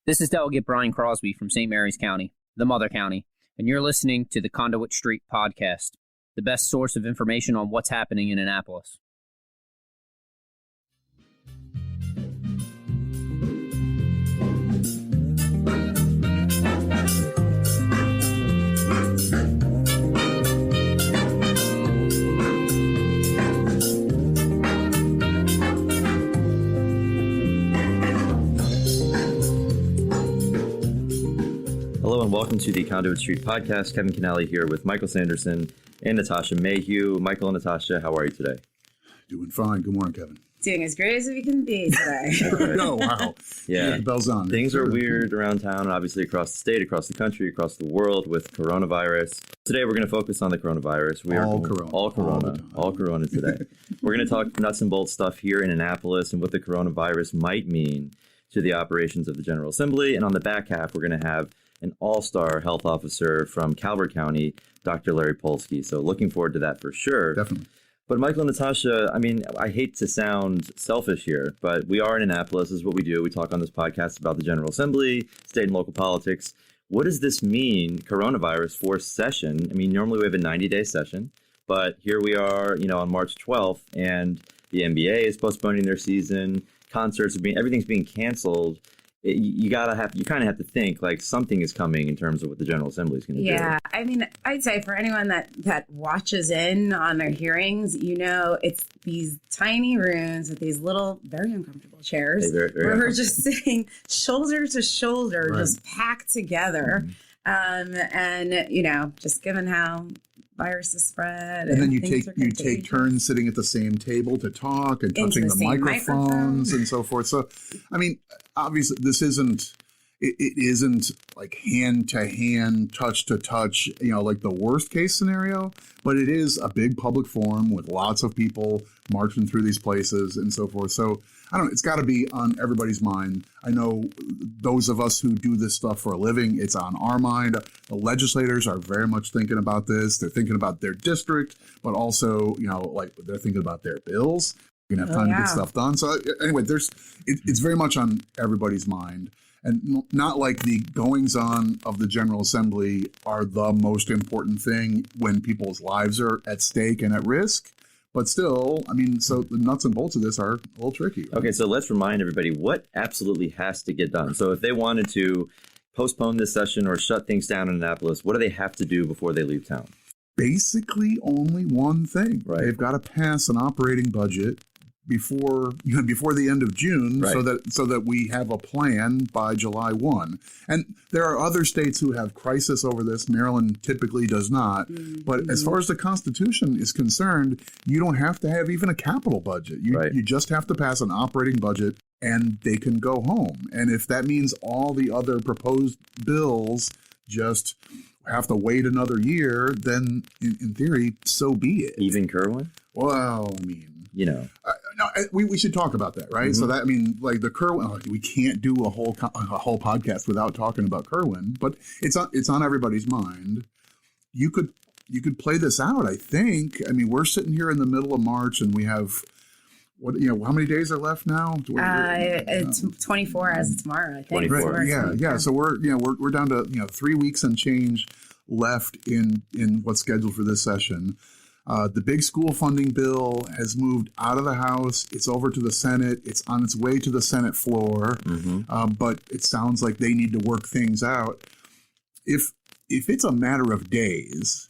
This is Delegate Brian Crosby from St. Mary's County, the Mother County, and you're listening to the Conduit Street Podcast, the best source of information on what's happening in Annapolis. Hello and welcome to the Conduit Street Podcast. Kevin Kinnally here with Michael Sanderson and Natasha Mehu. Michael and Natasha, how are you today? Doing fine. Good morning, Kevin. Doing as great as we can be today. Oh, wow. Yeah. The bell's on. Things are weird around town, and obviously across the state, across the country, across the world with coronavirus. Today we're going to focus on the coronavirus. All corona today. We're going to talk nuts and bolts stuff here in Annapolis and what the coronavirus might mean to the operations of the General Assembly. And on the back half, we're going to have an all-star health officer from Calvert County, Dr. Larry Polsky. So looking forward to that for sure. Definitely. But Michael and Natasha, I mean, I hate to sound selfish here, but we are in Annapolis. This is what we do. We talk on this podcast about the General Assembly, state and local politics. What does this mean, coronavirus, for session? I mean, normally we have a 90-day session, but here we are, on March 12th, and the NBA is postponing their season. Concerts everything's being canceled. You kind of have to think like something is coming in terms of what the General Assembly is going to do. Yeah, I mean, I'd say for anyone that watches in on their hearings, it's these tiny rooms with these little, very uncomfortable chairs very where we're just sitting shoulder to shoulder, right, just packed together. And just given how viruses spread, and then you take turns sitting at the same table to talk and touching the microphones and so forth. So, I mean, obviously, this isn't like hand to hand, touch to touch, like the worst case scenario. But it is a big public forum with lots of people marching through these places and so forth. So, I don't know, it's got to be on everybody's mind. I know those of us who do this stuff for a living, it's on our mind. The legislators are very much thinking about this. They're thinking about their district, but also, they're thinking about their bills. You're going to have time to get stuff done. So anyway, it's very much on everybody's mind. And not like the goings-on of the General Assembly are the most important thing when people's lives are at stake and at risk. But still, I mean, so the nuts and bolts of this are a little tricky. Right? Okay, so let's remind everybody what absolutely has to get done. So if they wanted to postpone this session or shut things down in Annapolis, what do they have to do before they leave town? Basically, only one thing. Right. They've got to pass an operating budget before the end of June, right, so that we have a plan by July 1. And there are other states who have crisis over this. Maryland typically does not. Mm-hmm. But as far as the Constitution is concerned, you don't have to have even a capital budget. You just have to pass an operating budget and they can go home. And if that means all the other proposed bills just have to wait another year, then in theory, so be it. Even Kerwin? Well, I mean, no, we should talk about that, right? Mm-hmm. So that, I mean, like the Kerwin, we can't do a whole podcast without talking about Kerwin, but it's on everybody's mind. You could play this out, I think. I mean, we're sitting here in the middle of March, and we have how many days are left now? It's 24 as of tomorrow, I think. 24. Right. Yeah. So we're down to 3 weeks and change left in what's scheduled for this session. The big school funding bill has moved out of the House. It's over to the Senate. It's on its way to the Senate floor. Mm-hmm. But it sounds like they need to work things out. If it's a matter of days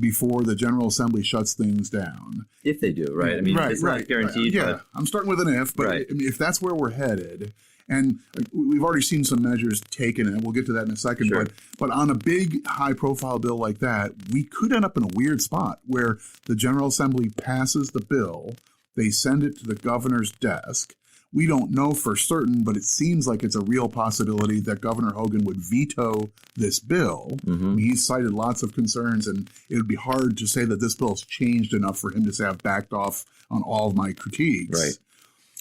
before the General Assembly shuts things down. If they do, right? I mean, it's not guaranteed. Yeah, but I'm starting with an if, but right. I mean, if that's where we're headed, and we've already seen some measures taken, and we'll get to that in a second, sure, but on a big, high-profile bill like that, we could end up in a weird spot where the General Assembly passes the bill, they send it to the governor's desk. We don't know for certain, but it seems like it's a real possibility that Governor Hogan would veto this bill. Mm-hmm. I mean, he's cited lots of concerns, and it would be hard to say that this bill has changed enough for him to say I've backed off on all of my critiques. Right.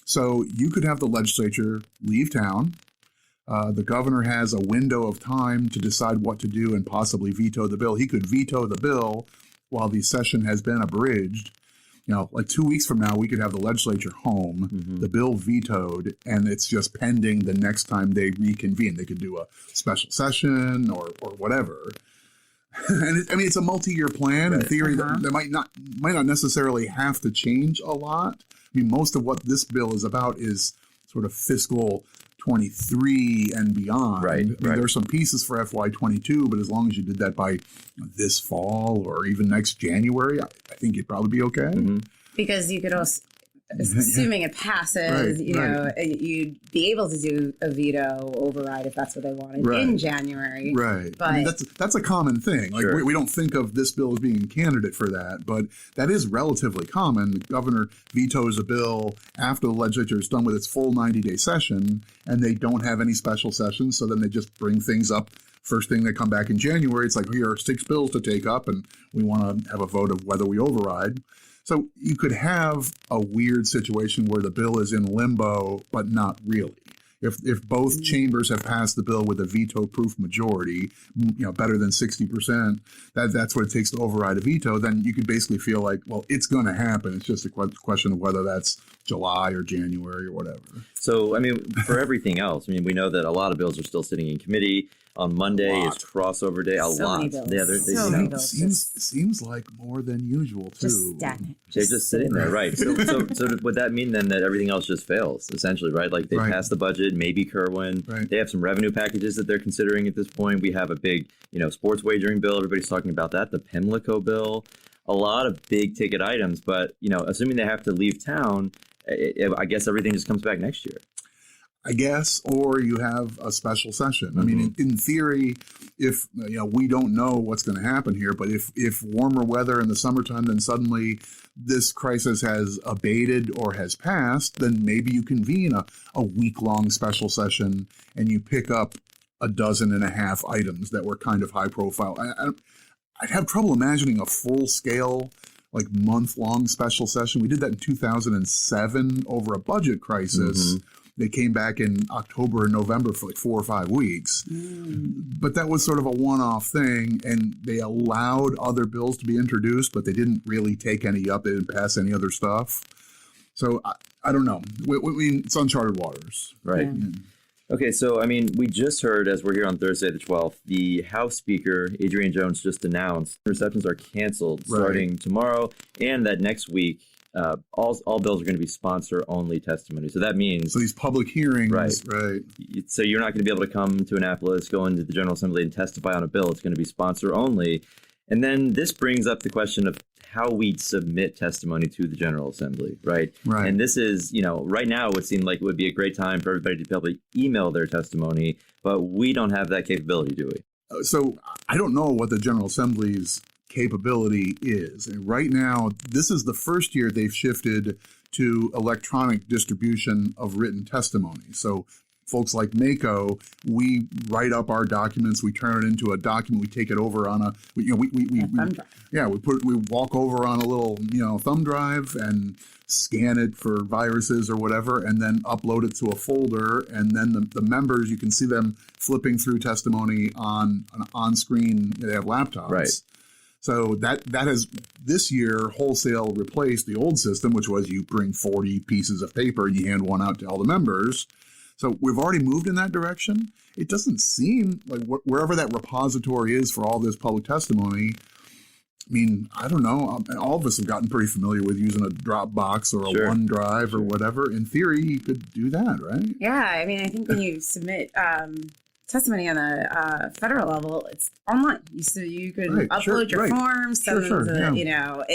So you could have the legislature leave town. The governor has a window of time to decide what to do and possibly veto the bill. He could veto the bill while the session has been abridged. like 2 weeks from now, we could have the legislature home, the bill vetoed, and it's just pending the next time they reconvene. They could do a special session or whatever. And it's a multi-year plan. In theory, that might not necessarily have to change a lot. I mean, most of what this bill is about is sort of fiscal 23 and beyond. Right. There's some pieces for FY22, but as long as you did that by this fall or even next January, I think you'd probably be okay. Because you could also, assuming it passes, you'd be able to do a veto override if that's what they wanted in January. Right. But I mean, that's a common thing. Like we don't think of this bill as being a candidate for that, but that is relatively common. The governor vetoes a bill after the legislature is done with its full 90-day session, and they don't have any special sessions, so then they just bring things up. First thing they come back in January, it's like, here are 6 bills to take up, and we want to have a vote of whether we override. So you could have a weird situation where the bill is in limbo, but not really. If both chambers have passed the bill with a veto-proof majority, better than 60%, that's what it takes to override a veto, then you could basically feel like, well, it's going to happen. It's just a question of whether that's July or January or whatever. So, I mean, for everything else, I mean, we know that a lot of bills are still sitting in committee. On Monday is crossover day. A lot. Many bills. Yeah, many bills. Seems like more than usual, too. Just stagnant. They're just sitting there, right. So would that mean then that everything else just fails, essentially, right? Like they passed the budget, maybe Kerwin. Right. They have some revenue packages that they're considering at this point. We have a big, sports wagering bill. Everybody's talking about that. The Pimlico bill. A lot of big ticket items. But, assuming they have to leave town, I guess everything just comes back next year. I guess, or you have a special session. I mean, in theory, if we don't know what's going to happen here, but if warmer weather in the summertime, then suddenly this crisis has abated or has passed, then maybe you convene a week-long special session and you pick up 12.5 items that were kind of high profile. I'd have trouble imagining a full-scale, like month-long special session. We did that in 2007 over a budget crisis. They came back in October and November for like 4 or 5 weeks. But that was sort of a one-off thing, and they allowed other bills to be introduced, but they didn't really take any up. They didn't pass any other stuff. So I don't know. I mean, it's uncharted waters. Right. Yeah. Okay, so, I mean, we just heard, as we're here on Thursday the 12th, the House Speaker, Adrienne Jones, just announced receptions are canceled starting tomorrow, and that next week, all bills are going to be sponsor-only testimony. So that means... So these public hearings, right. So you're not going to be able to come to Annapolis, go into the General Assembly and testify on a bill. It's going to be sponsor-only. And then this brings up the question of how we submit testimony to the General Assembly, right? And this is, right now it would seem like it would be a great time for everybody to be able to email their testimony, but we don't have that capability, do we? So I don't know what the General Assembly's capability is. And right now, this is the first year they've shifted to electronic distribution of written testimony. So folks like Mako, we write up our documents, we turn it into a document, we take it over on we walk over on a little, thumb drive and scan it for viruses or whatever, and then upload it to a folder. And then the members, you can see them flipping through testimony on screen. They have laptops. Right. So that has this year wholesale replaced the old system, which was you bring 40 pieces of paper and you hand one out to all the members. So we've already moved in that direction. It doesn't seem like wherever that repository is for all this public testimony, I mean, I don't know. All of us have gotten pretty familiar with using a Dropbox or a OneDrive or whatever. In theory, you could do that, right? Yeah. I mean, I think when you submit testimony on a federal level, it's online. So you could upload your forms, send them to,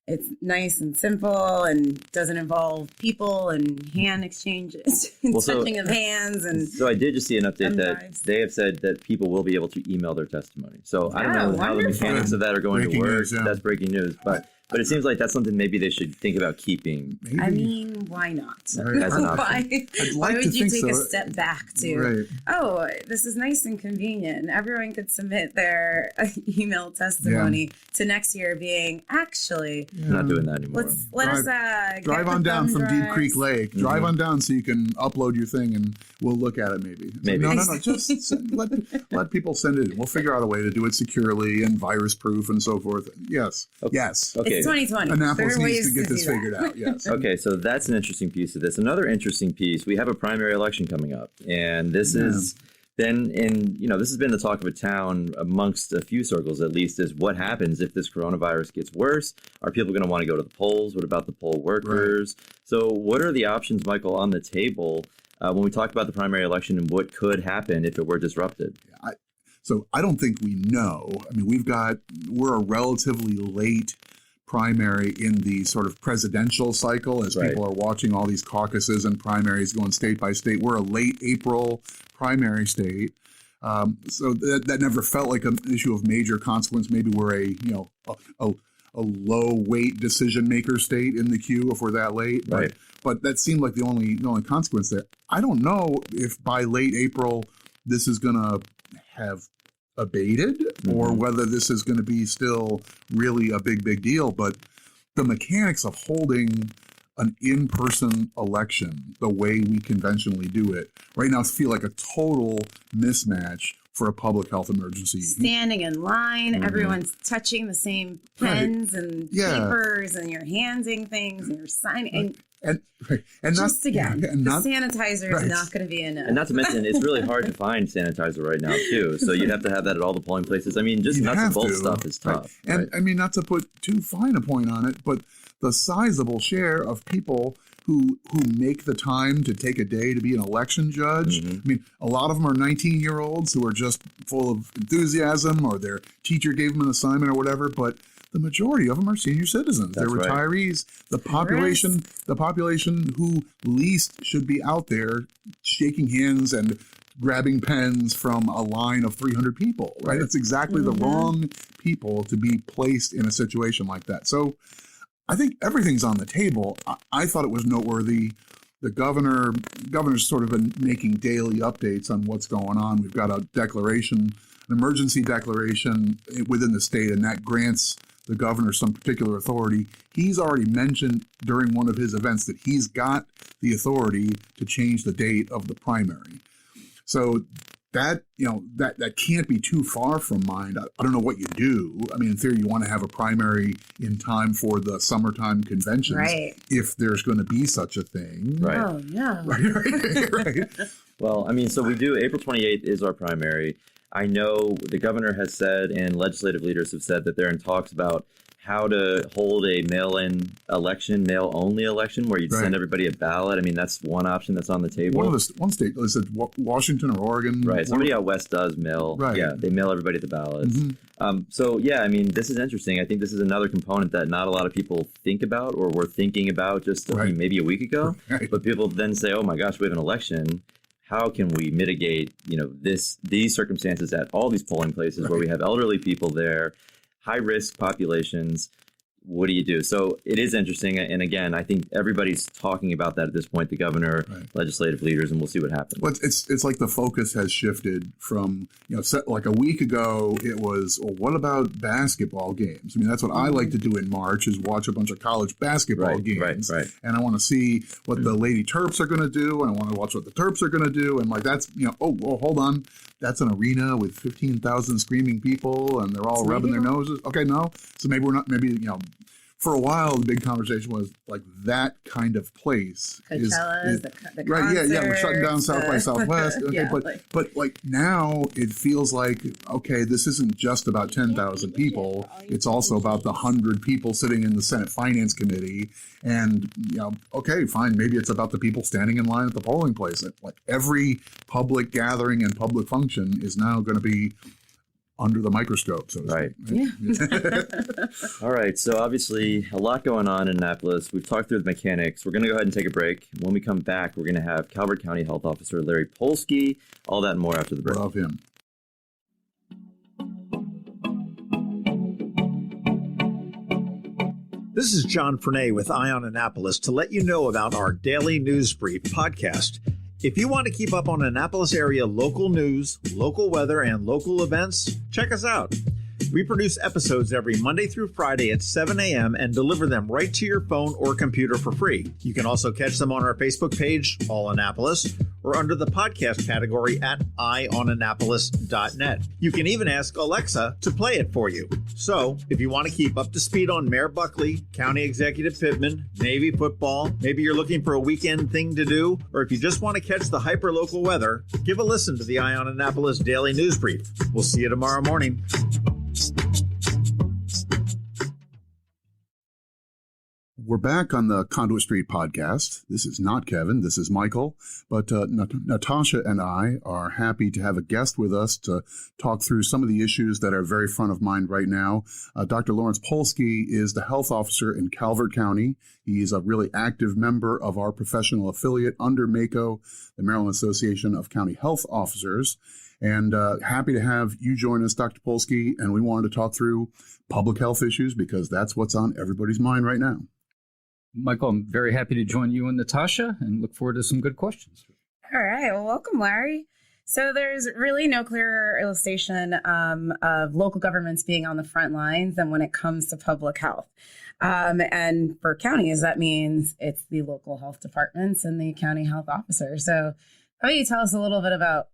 it's nice and simple and doesn't involve people and hand exchanges and touching of hands. And so I did just see an update that they have said that people will be able to email their testimony. So I don't know how the mechanics of that are going to work. That's breaking news. But it seems like that's something maybe they should think about keeping. Maybe. I mean, why not? Right. As an option. Why would you take a step back to, this is nice and convenient. Everyone could submit their email testimony to next year being actually... I'm not doing that anymore. Let us drive on down from Deep Creek Lake. Drive on down so you can upload your thing and we'll look at it maybe. No. Just let people send it in. We'll figure out a way to do it securely and virus-proof and so forth. Yes. Okay. Yes. Okay. It's 2020. Annapolis needs to get this figured out. Yes. Okay, so that's an interesting piece of this. Another interesting piece, we have a primary election coming up. And this is then this has been the talk of a town amongst a few circles, at least, is what happens if this coronavirus gets worse? Are people going to want to go to the polls? What about the poll workers? Right. So what are the options, Michael, on the table when we talk about the primary election and what could happen if it were disrupted? So I don't think we know. I mean, we're a relatively late primary in the sort of presidential cycle as people are watching all these caucuses and primaries going state by state. We're a late April primary state. So that never felt like an issue of major consequence. Maybe we're a low weight decision maker state in the queue if we're that late. Right. But that seemed like the only consequence there. I don't know if by late April this is going to have abated or whether this is going to be still really a big deal. But the mechanics of holding an in-person election the way we conventionally do it right now feel like a total mismatch for a public health emergency. Standing in line, everyone's touching the same pens and papers, and you're handing things and you're signing. And the sanitizer is not going to be enough. And not to mention, it's really hard to find sanitizer right now, too. So you'd have to have that at all the polling places. I mean, just nuts and bolts stuff is tough. Right. And I mean, not to put too fine a point on it, but the sizable share of people who make the time to take a day to be an election judge. I mean, a lot of them are 19-year-olds who are just full of enthusiasm, or their teacher gave them an assignment or whatever, but the majority of them are senior citizens. They're retirees. The population who least should be out there shaking hands and grabbing pens from a line of 300 people, right? It's exactly the wrong people to be placed in a situation like that. So I think everything's on the table. I thought it was noteworthy. The governor's sort of been making daily updates on what's going on. We've got an emergency declaration within the state, and that grants the governor some particular authority. He's already mentioned during one of his events that he's got the authority to change the date of the primary. So that can't be too far from mind. I don't know what you do. I mean, in theory, you want to have a primary in time for the summertime conventions, if there's going to be such a thing. Right. Oh, yeah. Right. Well, I mean, so we do. April 28th is our primary. I know the governor has said, and legislative leaders have said, that they're in talks about how to hold a mail-in election, mail-only election, where you'd send everybody a ballot. I mean, that's one option that's on the table. One state, is it Washington or Oregon? Right. Somebody out west does mail. Right. Yeah, they mail everybody the ballots. So, yeah, I mean, this is interesting. I think this is another component that not a lot of people think about or were thinking about just maybe a week ago. Right. But people then say, oh, my gosh, we have an election. How can we mitigate, these circumstances at all these polling places where we have elderly people there, high-risk populations? What do you do? So it is interesting. And again, I think everybody's talking about that at this point, the governor, legislative leaders, and we'll see what happens. Well, it's like the focus has shifted from, like a week ago, it was, well, what about basketball games? I mean, that's what I like to do in March, is watch a bunch of college basketball games. Right. And I want to see what the Lady Terps are going to do, and I want to watch what the Terps are going to do. And like, that's, hold on. That's an arena with 15,000 screaming people, and they're all rubbing their noses. Okay, no. So maybe we're not, for a while, the big conversation was like that kind of place. Coachella's, the right, we're shutting down South by Southwest. Okay, but like now it feels like, okay, this isn't just about 10,000 people. It's also about the 100 people sitting in the Senate Finance Committee. And, okay, fine, maybe it's about the people standing in line at the polling place. Like every public gathering and public function is now going to be under the microscope, so to speak. Yeah. All right. So obviously a lot going on in Annapolis. We've talked through the mechanics. We're going to go ahead and take a break. When we come back, we're going to have Calvert County Health Officer Larry Polsky. All that and more after the break. Love him. This is John Frenay with Ion Annapolis to let you know about our daily news brief podcast. If you want to keep up on Annapolis area local news, local weather, and local events, check us out. We produce episodes every Monday through Friday at 7 a.m. and deliver them right to your phone or computer for free. You can also catch them on our Facebook page, All Annapolis, or under the podcast category at eyeonannapolis.net. You can even ask Alexa to play it for you. So, if you want to keep up to speed on Mayor Buckley, County Executive Pittman, Navy football, maybe you're looking for a weekend thing to do, or if you just want to catch the hyper-local weather, give a listen to the Eye on Annapolis Daily News Brief. We'll see you tomorrow morning. We're back on the Conduit Street Podcast. This is not Kevin. This is Michael. But Natasha and I are happy to have a guest with us to talk through some of the issues that are very front of mind right now. Dr. Lawrence Polsky is the health officer in Calvert County. He's a really active member of our professional affiliate under MACO, the Maryland Association of County Health Officers. And happy to have you join us, Dr. Polsky. And we wanted to talk through public health issues because that's what's on everybody's mind right now. Michael, I'm very happy to join you and Natasha and look forward to some good questions. All right. Well, welcome, Larry. So there's really no clearer illustration of local governments being on the front lines than when it comes to public health. And for counties, that means it's the local health departments and the county health officer. So how about you tell us a little bit about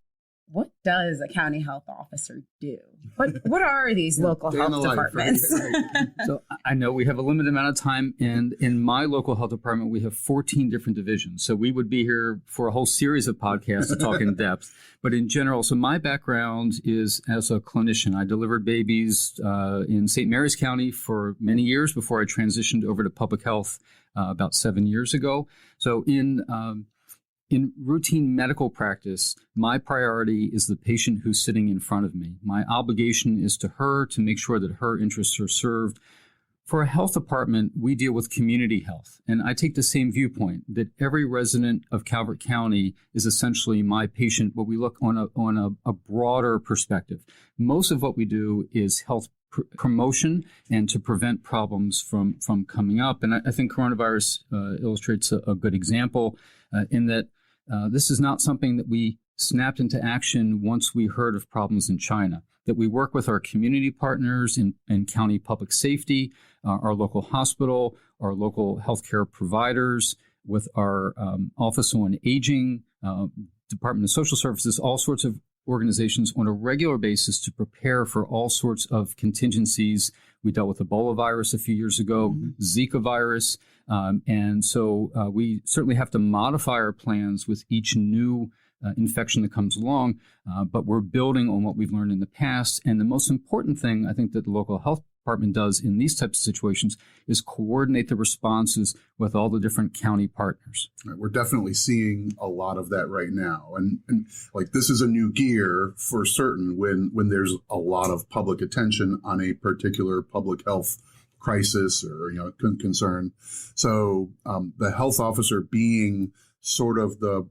what does a county health officer do? What are these local health departments? Right. So I know we have a limited amount of time, and in my local health department, we have 14 different divisions. So we would be here for a whole series of podcasts to talk in depth. But in general, so my background is as a clinician. I delivered babies in St. Mary's County for many years before I transitioned over to public health about 7 years ago. So in routine medical practice, my priority is the patient who's sitting in front of me. My obligation is to her to make sure that her interests are served. For a health department, we deal with community health. And I take the same viewpoint that every resident of Calvert County is essentially my patient, but we look on a broader perspective. Most of what we do is health promotion and to prevent problems from coming up. And I think coronavirus illustrates a good example in that this is not something that we snapped into action once we heard of problems in China, that we work with our community partners in county public safety, our local hospital, our local healthcare providers, with our Office on Aging, Department of Social Services, all sorts of organizations on a regular basis to prepare for all sorts of contingencies. We dealt with Ebola virus a few years ago, Zika virus. And so we certainly have to modify our plans with each new infection that comes along, but we're building on what we've learned in the past. And the most important thing I think that the local health department does in these types of situations is coordinate the responses with all the different county partners. Right, we're definitely seeing a lot of that right now. And like this is a new gear for certain when there's a lot of public attention on a particular public health crisis or concern. So the health officer being sort of the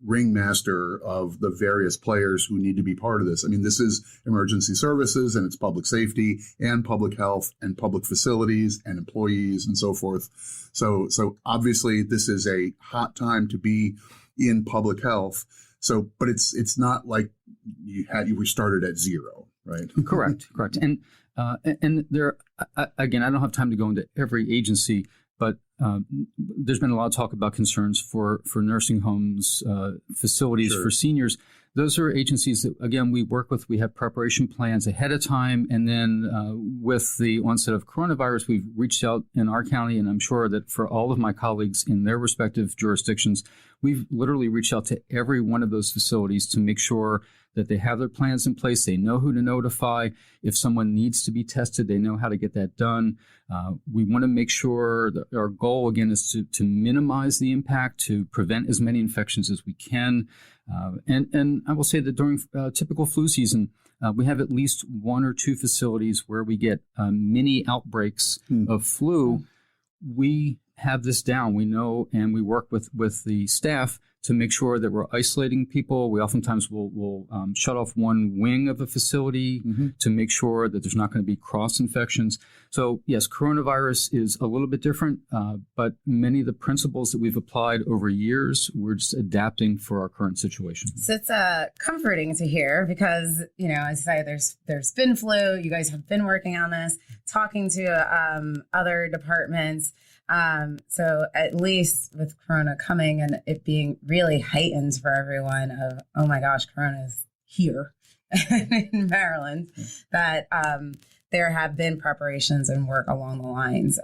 ringmaster of the various players who need to be part of this. I mean, this is emergency services and it's public safety and public health and public facilities and employees and so forth. So obviously this is a hot time to be in public health. So, but it's not like we started at zero, right? Correct. And there, again, I don't have time to go into every agency, but there's been a lot of talk about concerns for nursing homes, facilities for seniors. Those are agencies that, again, we work with. We have preparation plans ahead of time. And then with the onset of coronavirus, we've reached out in our county, and I'm sure that for all of my colleagues in their respective jurisdictions, we've literally reached out to every one of those facilities to make sure that they have their plans in place. They know who to notify. If someone needs to be tested, they know how to get that done. We want to make sure that our goal, again, is to minimize the impact, to prevent as many infections as we can. And I will say that during typical flu season, we have at least one or two facilities where we get mini outbreaks of flu. We have this down. We know, and we work with the staff to make sure that we're isolating people. We oftentimes will shut off one wing of a facility to make sure that there's not going to be cross-infections. So, yes, coronavirus is a little bit different, but many of the principles that we've applied over years, we're just adapting for our current situation. So it's comforting to hear because, you know, as I say, there's been flu. You guys have been working on this, talking to other departments. So at least with Corona coming and it being really heightened for everyone of, oh my gosh, Corona is here in Maryland, that there have been preparations and work along the lines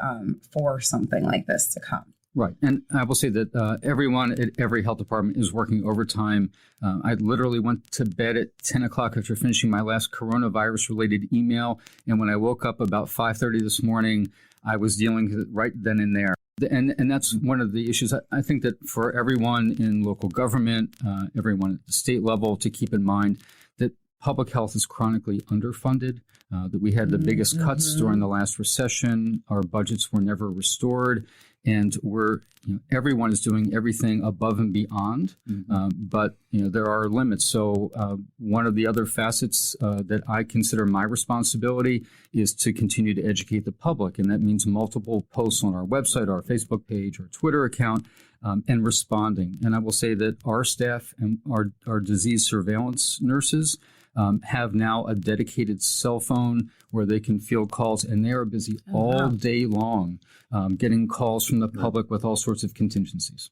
for something like this to come. Right. And I will say that everyone at every health department is working overtime. I literally went to bed at 10 o'clock after finishing my last coronavirus-related email. And when I woke up about 5:30 this morning, I was dealing with it right then and there. And that's one of the issues. I think that for everyone in local government, everyone at the state level, to keep in mind that public health is chronically underfunded, that we had the biggest cuts during the last recession. Our budgets were never restored. And everyone is doing everything above and beyond, but there are limits. So one of the other facets that I consider my responsibility is to continue to educate the public, and that means multiple posts on our website, our Facebook page, our Twitter account, and responding. And I will say that our staff and our disease surveillance nurses have now a dedicated cell phone where they can field calls, and they are busy all day long getting calls from the public with all sorts of contingencies.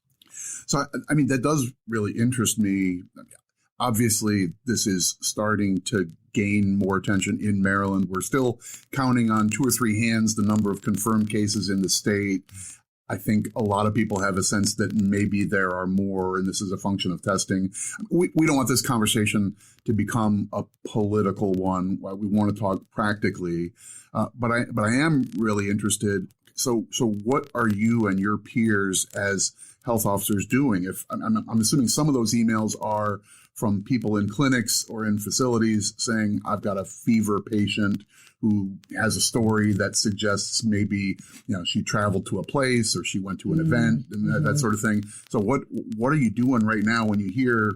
So, I mean, that does really interest me. Obviously, this is starting to gain more attention in Maryland. We're still counting on 2 or 3 hands the number of confirmed cases in the state. I think a lot of people have a sense that maybe there are more, and this is a function of testing. We don't want this conversation to become a political one. We want to talk practically, but I am really interested. So what are you and your peers as health officers doing? If I'm assuming some of those emails are from people in clinics or in facilities saying, I've got a fever patient who has a story that suggests maybe, she traveled to a place or she went to an event and that sort of thing. So what are you doing right now when you hear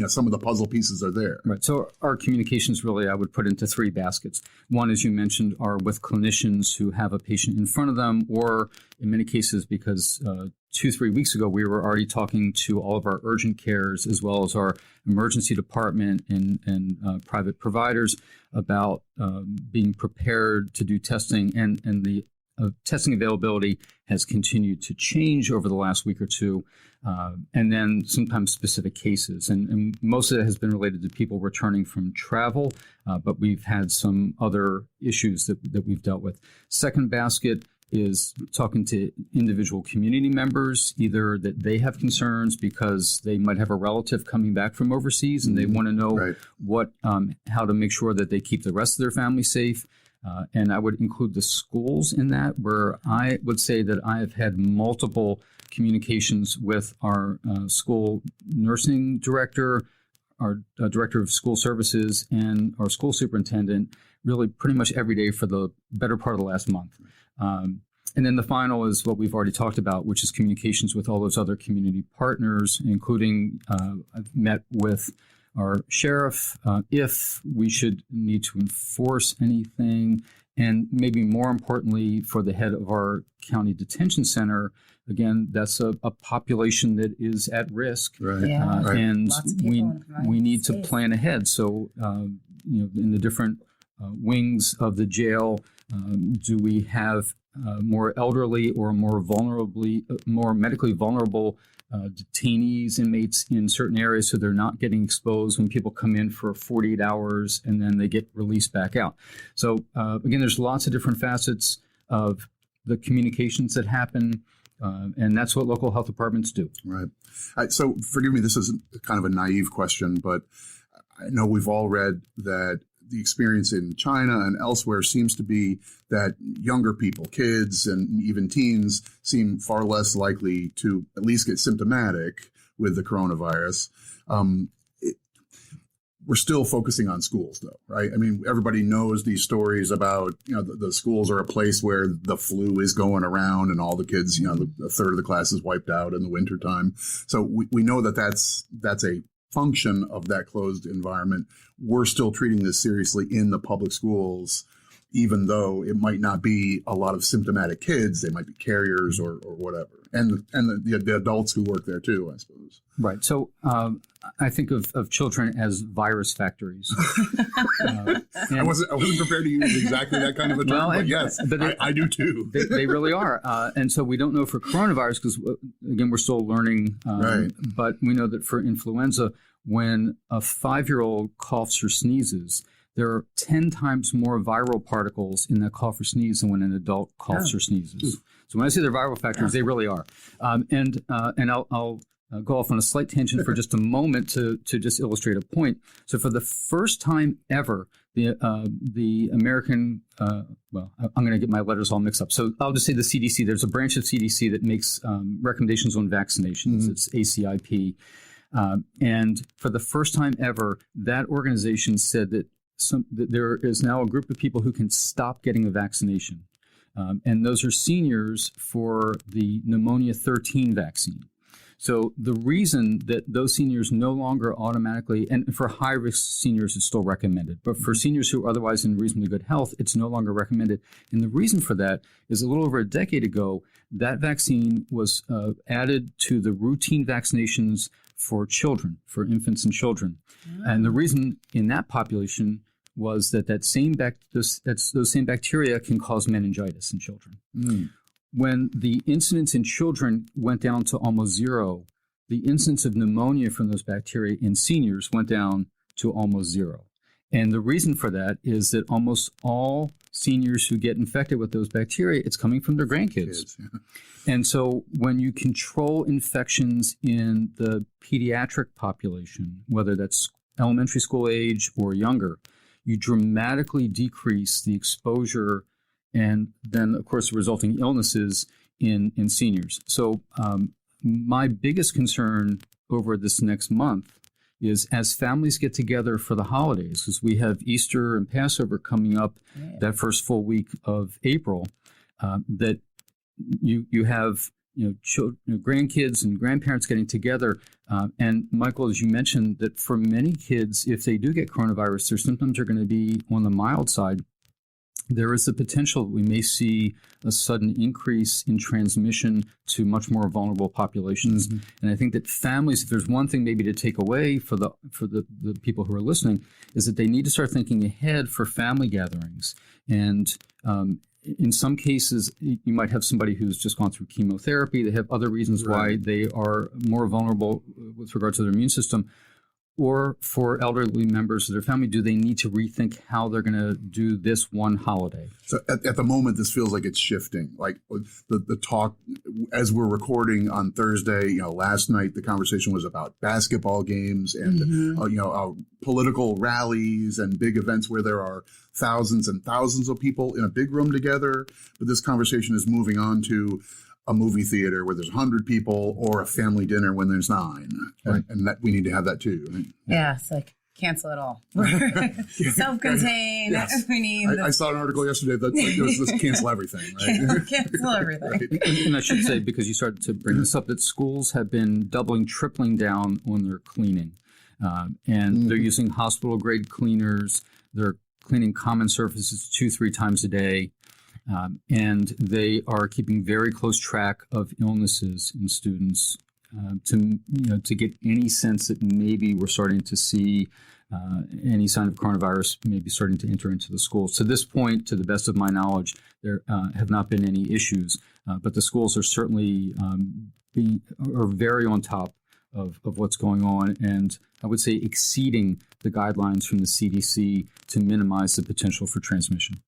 some of the puzzle pieces are there? Right. So our communications really, I would put into 3 baskets. One, as you mentioned, are with clinicians who have a patient in front of them, or in many cases, because 2-3 weeks ago, we were already talking to all of our urgent cares as well as our emergency department and private providers about being prepared to do testing. And the testing availability has continued to change over the last week or two. And then sometimes specific cases. And most of it has been related to people returning from travel, but we've had some other issues that we've dealt with. Second basket is talking to individual community members, either that they have concerns because they might have a relative coming back from overseas and they want to know how to make sure that they keep the rest of their family safe. And I would include the schools in that, where I would say that I have had multiple communications with our school nursing director, our director of school services, and our school superintendent, really pretty much every day for the better part of the last month. And then the final is what we've already talked about, which is communications with all those other community partners, including I've met with our sheriff, if we should need to enforce anything, and maybe more importantly, for the head of our county detention center. Again, that's a population that is at risk, and we need to plan ahead. So, in the different wings of the jail, do we have more elderly or more medically vulnerable detainees, inmates in certain areas, so they're not getting exposed when people come in for 48 hours and then they get released back out. So again, there's lots of different facets of the communications that happen, and that's what local health departments do. Right. So forgive me, this is kind of a naive question, but I know we've all read that the experience in China and elsewhere seems to be that younger people, kids and even teens, seem far less likely to at least get symptomatic with the coronavirus. we're still focusing on schools, though, right? I mean, everybody knows these stories about, the schools are a place where the flu is going around and all the kids, a third of the class is wiped out in the wintertime. So we know that that's a function of that closed environment. We're still treating this seriously in the public schools, even though it might not be a lot of symptomatic kids. They might be carriers or whatever. And the adults who work there too, I suppose. Right. So I think of children as virus factories. I wasn't prepared to use exactly that kind of a term, but yes, I do too. They really are. And so we don't know for coronavirus because, again, we're still learning. Right. But we know that for influenza, when a 5-year-old coughs or sneezes, there are 10 times more viral particles in that cough or sneeze than when an adult coughs or sneezes. So when I say they're viral factors, they really are. And I'll go off on a slight tangent for just a moment to just illustrate a point. So for the first time ever, the American, I'm going to get my letters all mixed up. So I'll just say the CDC. There's a branch of CDC that makes recommendations on vaccinations. It's ACIP. And for the first time ever, that organization said that there is now a group of people who can stop getting a vaccination. And those are seniors for the pneumonia 13 vaccine. So the reason that those seniors no longer automatically, and for high-risk seniors, it's still recommended. But for seniors who are otherwise in reasonably good health, it's no longer recommended. And the reason for that is a little over a decade ago, that vaccine was added to the routine vaccinations for children, for infants and children. And the reason in that population was that those same bacteria can cause meningitis in children. When the incidence in children went down to almost zero, the incidence of pneumonia from those bacteria in seniors went down to almost zero. And the reason for that is that almost all seniors who get infected with those bacteria, it's coming from their grandkids. And so when you control infections in the pediatric population, whether that's elementary school age or younger, you dramatically decrease the exposure and then, of course, the resulting illnesses in seniors. So my biggest concern over this next month is as families get together for the holidays, because we have Easter and Passover coming up that first full week of April, that you have grandkids and grandparents getting together. And Michael, as you mentioned, that for many kids, if they do get coronavirus, their symptoms are going to be on the mild side. There is the potential that we may see a sudden increase in transmission to much more vulnerable populations. And I think that families, if there's one thing maybe to take away for the people who are listening, is that they need to start thinking ahead for family gatherings. And in some cases, you might have somebody who's just gone through chemotherapy. They have other reasons why they are more vulnerable with regard to their immune system. Or for elderly members of their family, do they need to rethink how they're going to do this one holiday? So at the moment, this feels like it's shifting. Like the talk, as we're recording on Thursday, last night, the conversation was about basketball games and, political rallies and big events where there are thousands and thousands of people in a big room together. But this conversation is moving on to a movie theater where there's 100 people or a family dinner when there's 9. Right. And that we need to have that too. Right? Yeah, it's like cancel it all. Self-contained. Yes. We need. I saw an article yesterday that let's cancel everything. Right? Cancel everything. Right. And I should say, because you started to bring this up, that schools have been doubling, tripling down on their cleaning. And they're using hospital-grade cleaners. They're cleaning common surfaces 2-3 times a day. And they are keeping very close track of illnesses in students to get any sense that maybe we're starting to see any sign of coronavirus maybe starting to enter into the schools. To this point, to the best of my knowledge, there have not been any issues, but the schools are certainly are very on top of what's going on, and I would say exceeding the guidelines from the CDC to minimize the potential for transmission.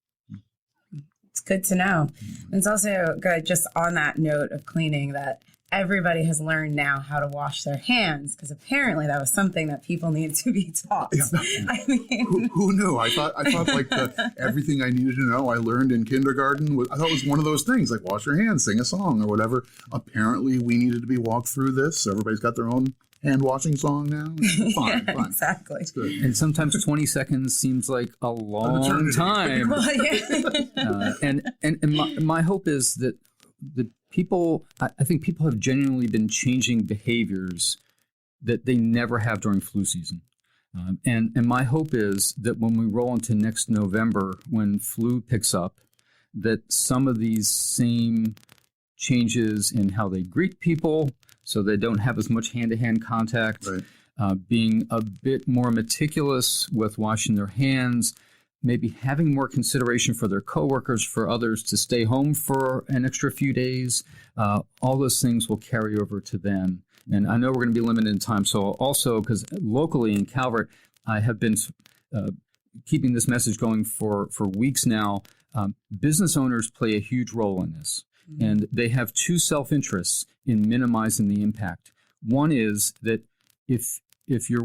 It's good to know. And it's also good, just on that note of cleaning, that everybody has learned now how to wash their hands, because apparently that was something that people needed to be taught. Yeah. I mean, who knew? I thought like everything I needed to know I learned in kindergarten. I thought it was one of those things, like wash your hands, sing a song or whatever. Apparently we needed to be walked through this. So everybody's got their own hand washing song now. Fine. Exactly. It's good. And sometimes 20 seconds seems like a long time. Well, yeah. And my hope is that the people, I think people have genuinely been changing behaviors that they never have during flu season. And my hope is that when we roll into next November, when flu picks up, that some of these same changes in how they greet people, so they don't have as much hand-to-hand contact, being a bit more meticulous with washing their hands, maybe having more consideration for their coworkers, for others to stay home for an extra few days, all those things will carry over to them. And I know we're going to be limited in time. So also, because locally in Calvert, I have been keeping this message going for weeks now. Business owners play a huge role in this. Mm-hmm. And they have two self-interests in minimizing the impact. One is that if your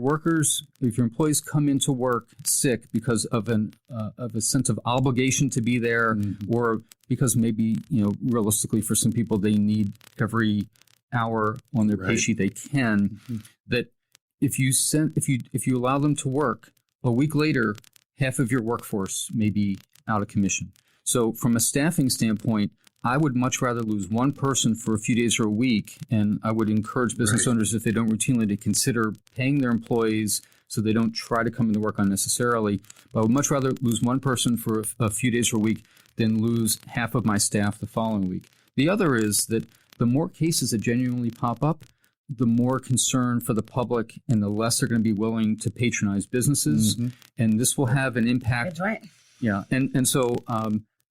employees come into work sick because of a sense of obligation to be there, mm-hmm. or because maybe, realistically for some people they need every hour on their pay sheet they can, mm-hmm. that if you allow them to work, a week later, half of your workforce may be out of commission. So from a staffing standpoint, I would much rather lose one person for a few days or a week, and I would encourage business owners, if they don't routinely, to consider paying their employees so they don't try to come into work unnecessarily. But I would much rather lose one person for a few days or a week than lose half of my staff the following week. The other is that the more cases that genuinely pop up, the more concern for the public and the less they're going to be willing to patronize businesses. Mm-hmm. And this will have an impact. That's right. Yeah. And so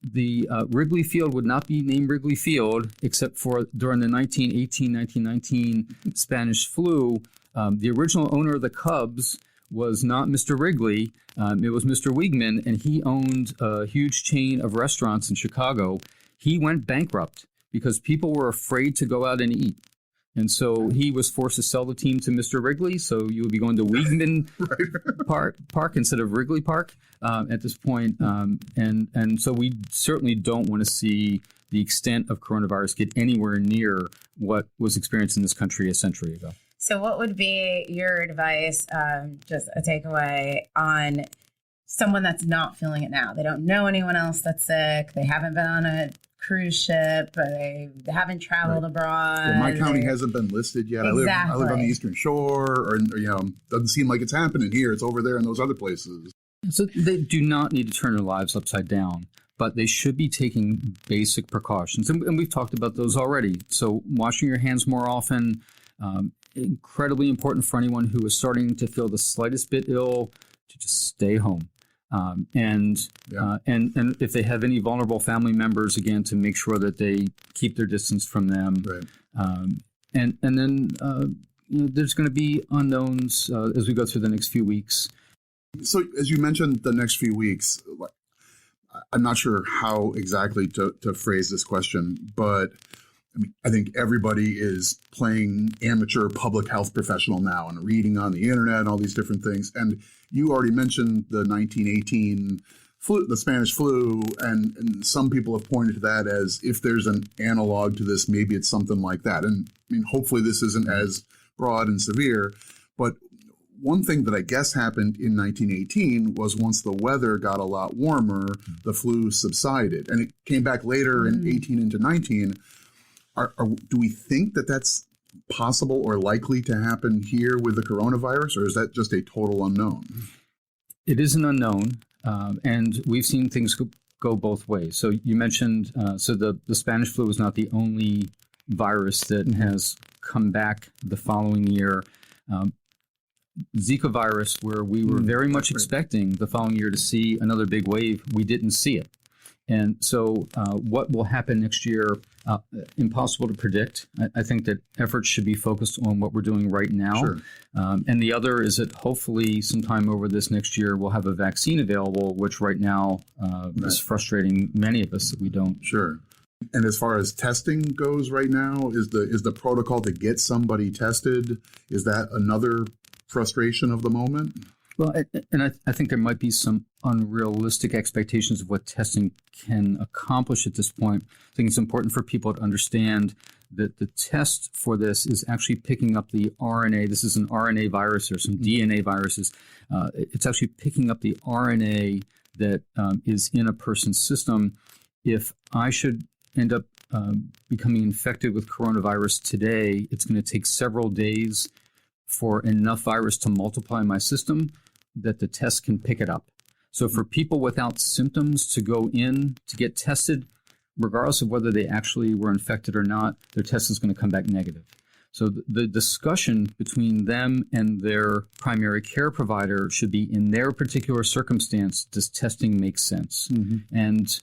the Wrigley Field would not be named Wrigley Field except for during the 1918-1919 Spanish flu. The original owner of the Cubs was not Mr. Wrigley. It was Mr. Wiegman, and he owned a huge chain of restaurants in Chicago. He went bankrupt because people were afraid to go out and eat. And so he was forced to sell the team to Mr. Wrigley. So you would be going to Wiegman Park instead of Wrigley Park at this point. And so we certainly don't want to see the extent of coronavirus get anywhere near what was experienced in this country a century ago. So what would be your advice, just a takeaway, on someone that's not feeling it now? They don't know anyone else that's sick. They haven't been on a cruise ship, but they haven't traveled abroad. Well, my county hasn't been listed yet. Exactly. I live on the Eastern Shore, or doesn't seem like it's happening here. It's over there in those other places. So they do not need to turn their lives upside down, but they should be taking basic precautions. And we've talked about those already. So washing your hands more often, incredibly important for anyone who is starting to feel the slightest bit ill to just stay home. And if they have any vulnerable family members, again, to make sure that they keep their distance from them. Right. And then there's going to be unknowns as we go through the next few weeks. So as you mentioned, the next few weeks, I'm not sure how exactly to phrase this question, but I think everybody is playing amateur public health professional now and reading on the internet and all these different things. And you already mentioned the 1918 flu, the Spanish flu, and some people have pointed to that as if there's an analog to this, maybe it's something like that. And hopefully this isn't as broad and severe. But one thing that I guess happened in 1918 was once the weather got a lot warmer, the flu subsided. And it came back later in 18 into 19. Do we think that that's possible or likely to happen here with the coronavirus, or is that just a total unknown? It is an unknown, and we've seen things go both ways. So you mentioned, the Spanish flu was not the only virus that has come back the following year. Zika virus, where we were very much expecting the following year to see another big wave, we didn't see it. And so what will happen next year, impossible to predict. I think that efforts should be focused on what we're doing right now. Sure. And the other is that hopefully sometime over this next year, we'll have a vaccine available, which right now is frustrating many of us that we don't. Sure. And as far as testing goes right now, is the protocol to get somebody tested, is that another frustration of the moment? Well, and I think there might be some unrealistic expectations of what testing can accomplish at this point. I think it's important for people to understand that the test for this is actually picking up the RNA. This is an RNA virus or some DNA viruses. It's actually picking up the RNA that is in a person's system. If I should end up becoming infected with coronavirus today, it's going to take several days for enough virus to multiply in my system that the test can pick it up. So for people without symptoms to go in to get tested, regardless of whether they actually were infected or not, their test is going to come back negative. So the discussion between them and their primary care provider should be, in their particular circumstance, does testing make sense? And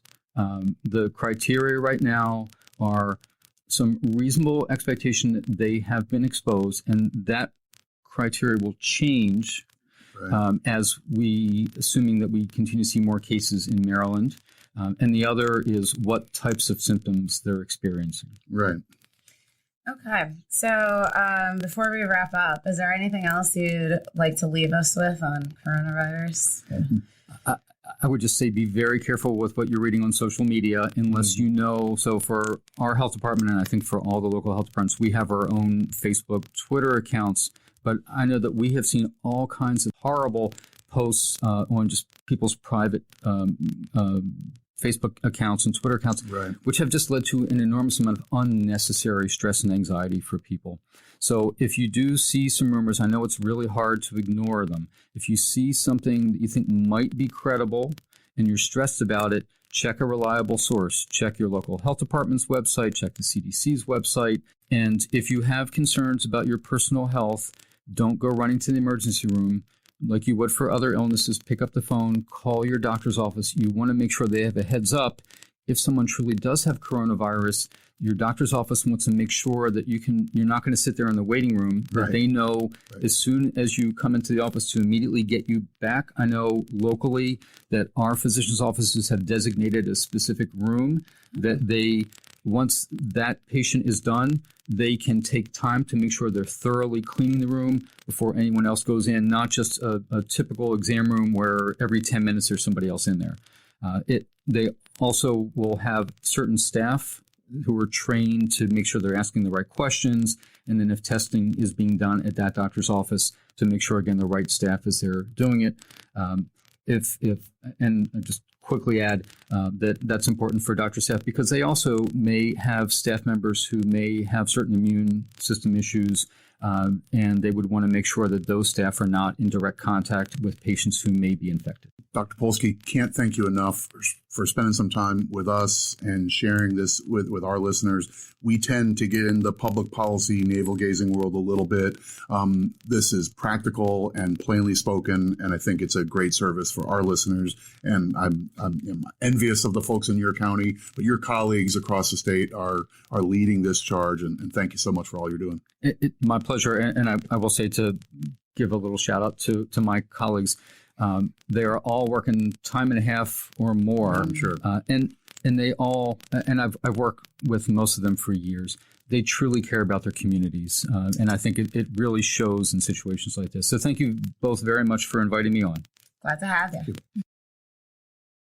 the criteria right now are some reasonable expectation that they have been exposed, and that criteria will change as assuming that we continue to see more cases in Maryland. And the other is what types of symptoms they're experiencing. Right. Okay. So before we wrap up, is there anything else you'd like to leave us with on coronavirus? I would just say be very careful with what you're reading on social media unless you know. So for our health department, and I think for all the local health departments, we have our own Facebook, Twitter accounts. But I know that we have seen all kinds of horrible posts on just people's private Facebook accounts and Twitter accounts, which have just led to an enormous amount of unnecessary stress and anxiety for people. So if you do see some rumors, I know it's really hard to ignore them. If you see something that you think might be credible and you're stressed about it, check a reliable source. Check your local health department's website, check the CDC's website. And if you have concerns about your personal health, don't go running to the emergency room. Like you would for other illnesses, pick up the phone, call your doctor's office. You want to make sure they have a heads up. If someone truly does have coronavirus, your doctor's office wants to make sure that you're not going to sit there in the waiting room, that they know as soon as you come into the office to immediately get you back. I know locally that our physician's offices have designated a specific room that once that patient is done, they can take time to make sure they're thoroughly cleaning the room before anyone else goes in, not just a typical exam room where every 10 minutes there's somebody else in there. They also will have certain staff who are trained to make sure they're asking the right questions, and then if testing is being done at that doctor's office, to make sure, again, the right staff is there doing it. And just quickly add that's important for doctor staff because they also may have staff members who may have certain immune system issues, and they would want to make sure that those staff are not in direct contact with patients who may be infected. Dr. Polsky, can't thank you enough for spending some time with us and sharing this with our listeners. We tend to get in the public policy, navel-gazing world a little bit. This is practical and plainly spoken, and I think it's a great service for our listeners. And I'm envious of the folks in your county, but your colleagues across the state are leading this charge, and thank you so much for all you're doing. My pleasure, and I will say to give a little shout out to my colleagues. They are all working time and a half or more. I'm sure. And they all, and I've worked with most of them for years. They truly care about their communities. And I think it really shows in situations like this. So thank you both very much for inviting me on. Glad to have you.